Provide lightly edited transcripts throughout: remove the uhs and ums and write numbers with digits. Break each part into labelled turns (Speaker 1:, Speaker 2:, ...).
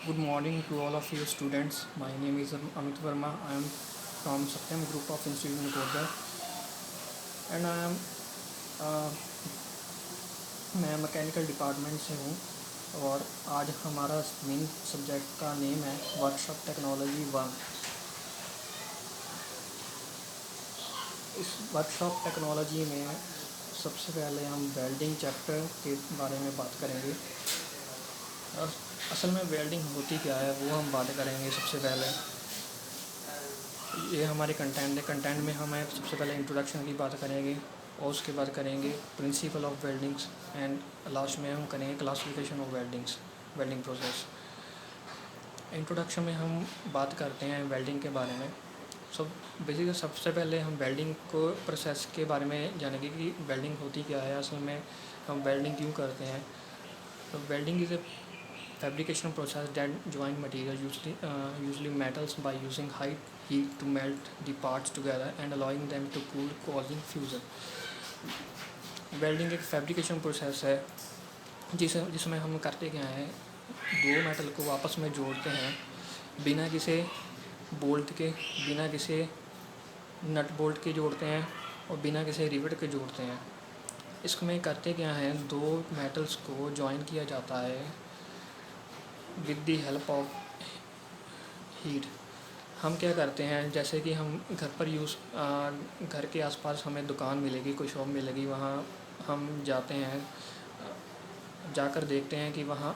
Speaker 1: Good morning to all of you students. My name is Amit Verma. I am from Satyam Group of Institute Nikodar and uh, मैं mechanical department से हूँ और आज हमारा main subject का name है workshop technology 1। इस workshop technology में सबसे पहले हम वेल्डिंग चैप्टर के बारे में बात करेंगे। असल में वेल्डिंग होती क्या है वो हम बात करेंगे। सबसे पहले ये हमारे कंटेंट है। कंटेंट में हम सबसे पहले इंट्रोडक्शन की बात करेंगे और उसके बाद करेंगे principle of weldings and last में हम करेंगे classification of welding process. Introduction में हम बात करते हैं वेल्डिंग के बारे में। बेसिकली सबसे पहले हम वेल्डिंग को प्रोसेस के बारे में जानेंगे कि वेल्डिंग होती क्या है, असल में हम वेल्डिंग क्यों करते हैं। तो welding is a fabrication process that join material, usually metals, by using high heat to melt the parts together and allowing them to cool, causing fusion. Welding एक फैब्रिकेशन प्रोसेस है जिसमें हम करते क्या है, दो मेटल को आपस में जोड़ते हैं बिना किसी बोल्ट के, बिना किसी नट बोल्ट के जोड़ते हैं और बिना किसी रिवेट के जोड़ते हैं। इसमें करते क्या है, दो मेटल्स को जॉइन किया जाता है with the help of heat. हम क्या करते हैं, जैसे कि हम घर पर घर के आसपास हमें दुकान मिलेगी, कोई शॉप मिलेगी, वहाँ हम जाते हैं, जाकर देखते हैं कि वहाँ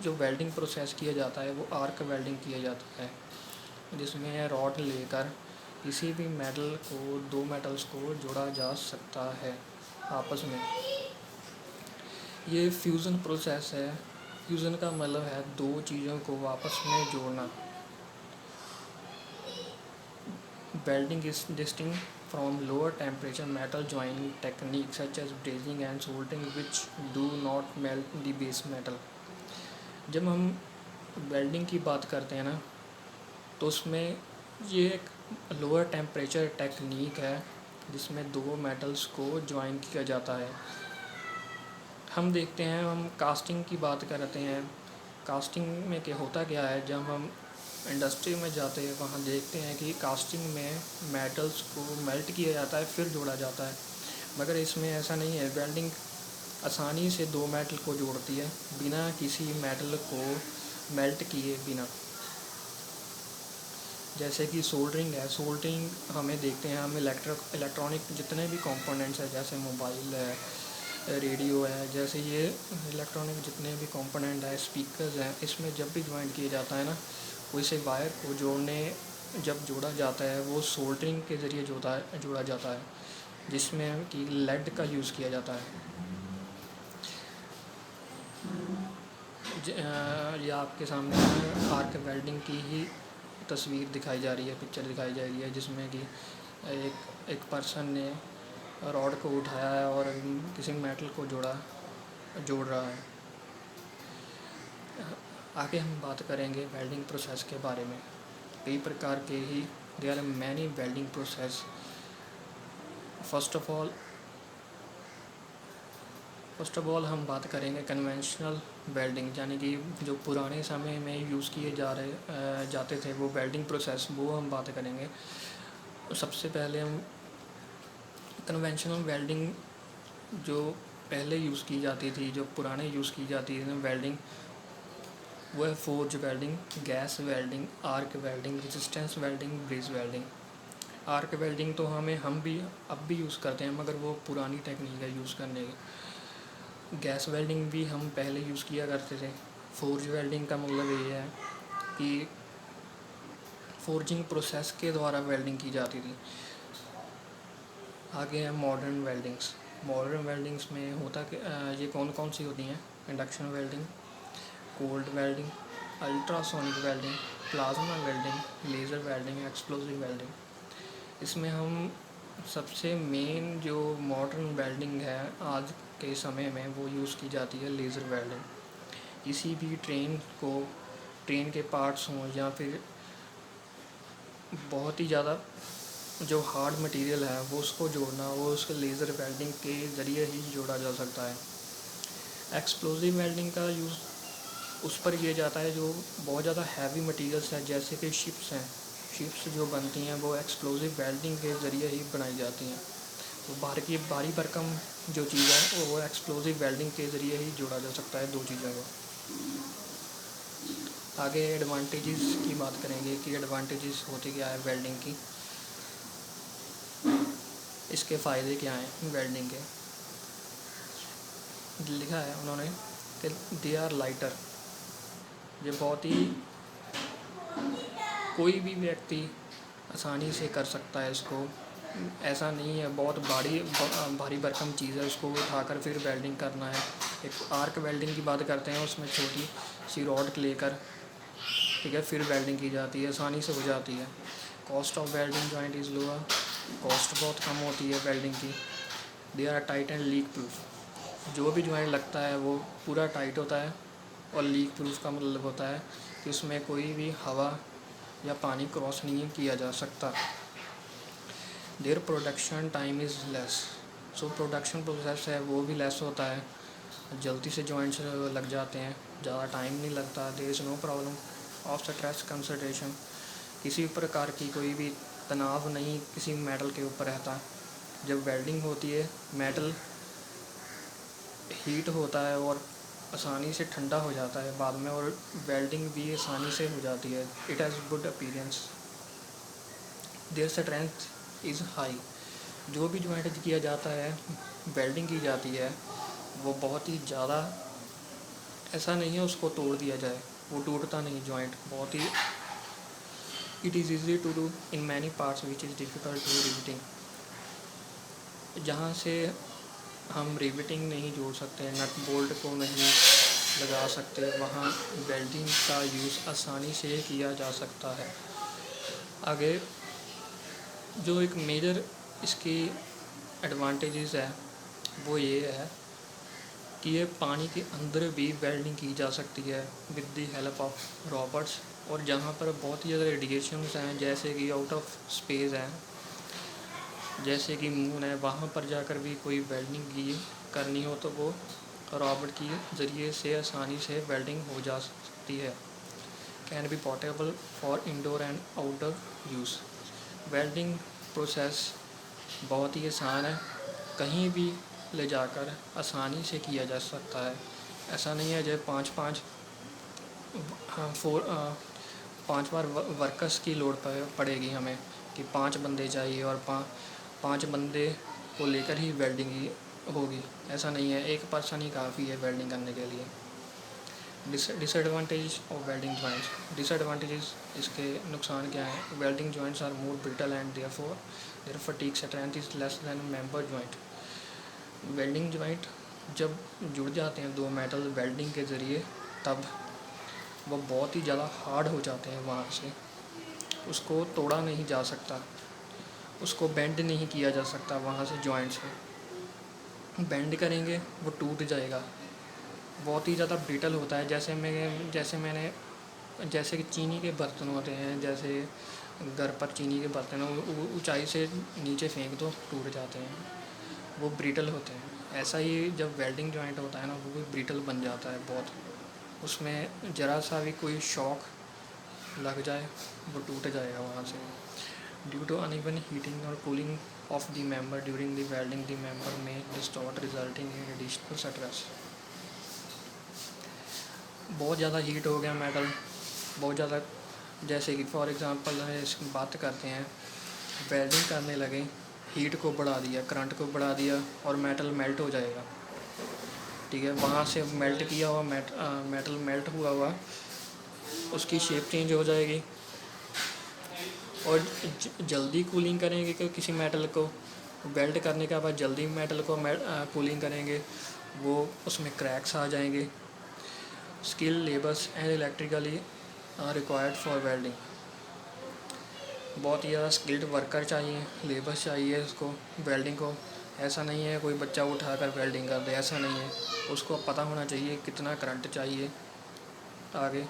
Speaker 1: जो वेल्डिंग प्रोसेस किया जाता है वो आर्क वेल्डिंग किया जाता है, जिसमें रॉड लेकर किसी भी मेटल को, दो मेटल्स को जोड़ा जा सकता है आपस में। ये फ्यूज़न प्रोसेस है। फ्यूज़न का मतलब है दो चीज़ों को आपस में जोड़ना। Welding is distinct from lower temperature metal joining technique such as brazing and soldering which do not melt the base metal. जब हम वेल्डिंग की बात करते हैं ना, तो उसमें ये एक लोअर टेम्परेचर टेक्निक है जिसमें दो मेटल्स को जॉइन किया जाता है। हम देखते हैं, हम कास्टिंग की बात करते हैं। कास्टिंग में क्या होता क्या है, जब हम इंडस्ट्री में जाते हैं वहाँ देखते हैं कि कास्टिंग में मेटल्स को मेल्ट किया जाता है फिर जोड़ा जाता है, मगर इसमें ऐसा नहीं है। वेल्डिंग आसानी से दो मेटल को जोड़ती है बिना किसी मेटल को मेल्ट किए बिना। जैसे कि सोल्डरिंग है, सोल्डरिंग हमें देखते हैं, हम इलेक्ट्रॉनिक जितने भी कंपोनेंट्स हैं, जैसे मोबाइल है, रेडियो है, जैसे ये इलेक्ट्रॉनिक जितने भी कंपोनेंट है, स्पीकर्स हैं, इसमें जब भी ज्वाइन किया जाता है ना, वैसे वायर को जब जोड़ा जाता है वो सोल्डरिंग के ज़रिए जोड़ा जाता है, जिसमें कि लेड का यूज़ किया जाता है। ये आपके सामने आर्क वेल्डिंग की ही तस्वीर दिखाई जा रही है, पिक्चर दिखाई जा रही है, जिसमें कि एक पर्सन ने रॉड को उठाया है और किसी मेटल को जोड़ रहा है। आगे हम बात करेंगे वेल्डिंग प्रोसेस के बारे में। कई प्रकार के ही there are many welding process. First of all हम बात करेंगे कन्वेंशनल वेल्डिंग, यानी कि जो पुराने समय में यूज़ किए जाते थे वो वेल्डिंग प्रोसेस, वो हम बात करेंगे। सबसे पहले हम कन्वेंशनल वेल्डिंग जो पहले यूज़ की जाती थी, जो पुराने यूज़ की जाती थी वेल्डिंग, वो है forge welding, gas welding, arc welding, resistance welding, ब्रेज welding. Arc welding तो हम भी अब भी यूज़ करते हैं, मगर वो पुरानी टेक्निक है यूज़ करने की। गैस वेल्डिंग भी हम पहले यूज़ किया करते थे। फोर्ज वेल्डिंग का मतलब ये है कि फोर्जिंग प्रोसेस के द्वारा वेल्डिंग की जाती थी। आगे है मॉडर्न वेल्डिंग्स। मॉडर्न वेल्डिंग्स में होता कि ये कौन कौन सी होती हैं, induction welding, cold welding, ultrasonic welding, plasma welding, laser welding, explosive welding. इसमें हम सबसे मेन जो मॉडर्न वेल्डिंग है आज के समय में वो यूज़ की जाती है लेज़र वेल्डिंग। किसी भी ट्रेन के पार्ट्स हों या फिर बहुत ही ज़्यादा जो हार्ड मटेरियल है वो उसको जोड़ना, वो उसके लेज़र वेल्डिंग के ज़रिए ही जोड़ा जा सकता है। एक्सप्लोसिव वेल्डिंग का यूज़ उस पर किया जाता है। जो बहुत ज़्यादा हैवी मटेरियल्स हैं जैसे कि शिप्स हैं, शिप्स जो बनती हैं वो एक्सप्लोसिव वेल्डिंग के ज़रिए ही बनाई जाती हैं। तो भारी भरकम जो चीज़ है वो एक्सप्लोसिव वेल्डिंग के ज़रिए ही जोड़ा जा सकता है दो चीज़ों को। आगे एडवांटेजेस की बात करेंगे कि एडवांटेजेस होती क्या है वेल्डिंग की, इसके फ़ायदे क्या हैं वेल्डिंग के। लिखा है उन्होंने कि दे आर लाइटर, ये बहुत ही कोई भी व्यक्ति आसानी से कर सकता है इसको। ऐसा नहीं है बहुत भारी भरकम चीज़ है उसको उठाकर फिर वेल्डिंग करना है। एक आर्क वेल्डिंग की बात करते हैं, उसमें छोटी सी रॉड लेकर ठीक है फिर वेल्डिंग की जाती है, आसानी से हो जाती है। Cost of welding joint is lower, cost बहुत कम होती है वेल्डिंग की। They are tight and leak proof, जो भी जॉइंट लगता है वो पूरा टाइट होता है। और लीक प्रूफ का मतलब होता है कि उसमें कोई भी हवा या पानी क्रॉस नहीं किया जा सकता। Their production time is less, so production process है वो भी लेस होता है, जल्दी से जॉइंट्स लग जाते हैं, ज़्यादा टाइम नहीं लगता। There is no problem of stress concentration, किसी प्रकार की कोई भी तनाव नहीं किसी मेटल के ऊपर रहता। जब वेल्डिंग होती है मेटल हीट होता है और आसानी से ठंडा हो जाता है बाद में, और वेल्डिंग भी आसानी से हो जाती है। It has good appearance, their strength is high, जो भी जॉइंट किया जाता है वेल्डिंग की जाती है वो बहुत ही ज़्यादा, ऐसा नहीं है उसको तोड़ दिया जाए, वो टूटता नहीं जॉइंट बहुत ही। It is easy to do in many parts which is difficult to riveting, जहाँ से हम रिविटिंग नहीं जोड़ सकते, नट बोल्ट को नहीं लगा सकते, वहाँ वेल्डिंग का यूज़ आसानी से किया जा सकता है। आगे जो एक मेजर इसकी एडवांटेजेस है वो ये है कि ये पानी के अंदर भी वेल्डिंग की जा सकती है with the help of Roberts. और जहाँ पर बहुत ही ज़्यादा रेडिएशंस हैं जैसे कि आउट ऑफ स्पेस हैं, जैसे कि मून है, वहाँ पर जाकर भी कोई वेल्डिंग की करनी हो तो वो रॉबर्ट के ज़रिए से आसानी से वेल्डिंग हो जा सकती है। Can be portable for indoor and outdoor use, welding process बहुत ही आसान है, कहीं भी ले जाकर आसानी से किया जा सकता है। ऐसा नहीं है जब पाँच बार वर्कर्स की लोड पड़ेगी हमें कि 5 बंदे चाहिए और पाँच बंदे को लेकर ही वेल्डिंग होगी, ऐसा नहीं है, एक पर्सन ही काफ़ी है वेल्डिंग करने के लिए। Disadvantage of welding joints, disadvantages इसके नुकसान क्या हैं। Welding joints are more brittle and therefore their fatigue strength is less than member joint, welding joint जब जुड़ जाते हैं दो मेटल वेल्डिंग के ज़रिए तब वो बहुत ही ज़्यादा हार्ड हो जाते हैं, वहाँ से उसको तोड़ा नहीं जा सकता, उसको बेंड नहीं किया जा सकता, वहाँ से जॉइंट से बेंड करेंगे वो टूट जाएगा, बहुत ही ज़्यादा ब्रिटल होता है। जैसे कि चीनी के बर्तन होते हैं, जैसे घर पर चीनी के बर्तन ऊंचाई से नीचे फेंक दो टूट जाते हैं, वो ब्रिटल होते हैं। ऐसा ही जब वेल्डिंग जॉइंट होता है ना वो भी ब्रिटल बन जाता है बहुत, उसमें ज़रा सा भी कोई शॉक लग जाए वो टूट जाएगा वहाँ से। ड्यू टू अनइवन हीटिंग और cooling of the member during the welding the member में distort resulting in additional stress, बहुत ज़्यादा हीट हो गया मेटल, बहुत ज़्यादा, जैसे कि फॉर एग्ज़ाम्पल इसकी बात करते हैं, वेल्डिंग करने लगे, हीट को बढ़ा दिया, करंट को बढ़ा दिया और मेटल मेल्ट हो जाएगा, ठीक है। वहाँ से मेल्ट किया हुआ मेटल मेल्ट हुआ उसकी शेप चेंज हो जाएगी। और जल्दी कूलिंग करेंगे कि किसी मेटल को वेल्ड करने के बाद जल्दी मेटल को कूलिंग करेंगे वो उसमें क्रैक्स आ जाएंगे। Skill labours and electrically required for welding, बहुत ही ज़्यादा स्किल्ड वर्कर चाहिए, लेबर्स चाहिए उसको वेल्डिंग को। ऐसा नहीं है कोई बच्चा उठाकर वेल्डिंग कर दे, ऐसा नहीं है, उसको पता होना चाहिए कितना करंट चाहिए, आगे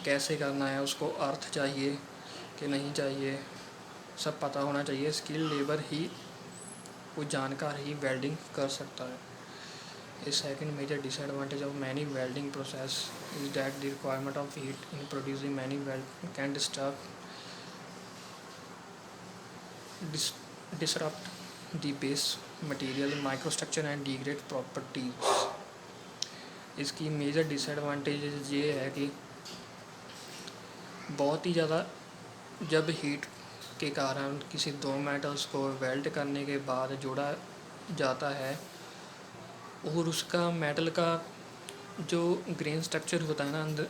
Speaker 1: कैसे करना है, उसको अर्थ चाहिए कि नहीं चाहिए, सब पता होना चाहिए। स्किल लेबर ही, वो जानकार ही वेल्डिंग कर सकता है। A second major disadvantage of many welding process is that the requirement of heat in producing many weld can dis- disrupt the base material microstructure and degrade properties. इसकी major disadvantage ये है कि बहुत ही ज़्यादा जब हीट के कारण किसी दो मेटल्स को वेल्ड करने के बाद जोड़ा जाता है और उसका मेटल का जो ग्रेन स्ट्रक्चर होता है ना अंदर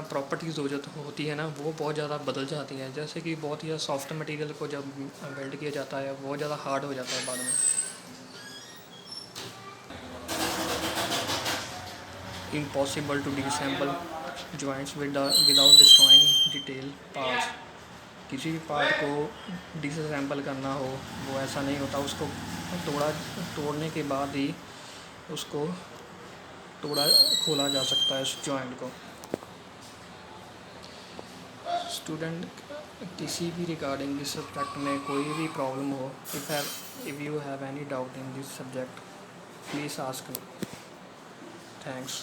Speaker 1: प्रॉपर्टीज़ होती है ना वो बहुत ज़्यादा बदल जाती है। जैसे कि बहुत ही ज़्यादा सॉफ्ट मटेरियल को जब वेल्ड किया जाता है बहुत ज़्यादा हार्ड हो जाता है बाद में। Impossible to disassemble joints without destroying detail parts. किसी भी पार्ट को डिसअसेंबल करना हो वो ऐसा नहीं होता, उसको तोड़ने के बाद ही उसको खोला जा सकता है उस जॉइंट को। स्टूडेंट किसी भी रिगार्डिंग दिस सब्जेक्ट में कोई भी प्रॉब्लम हो, if you have any doubt in this subject please ask me. Thanks.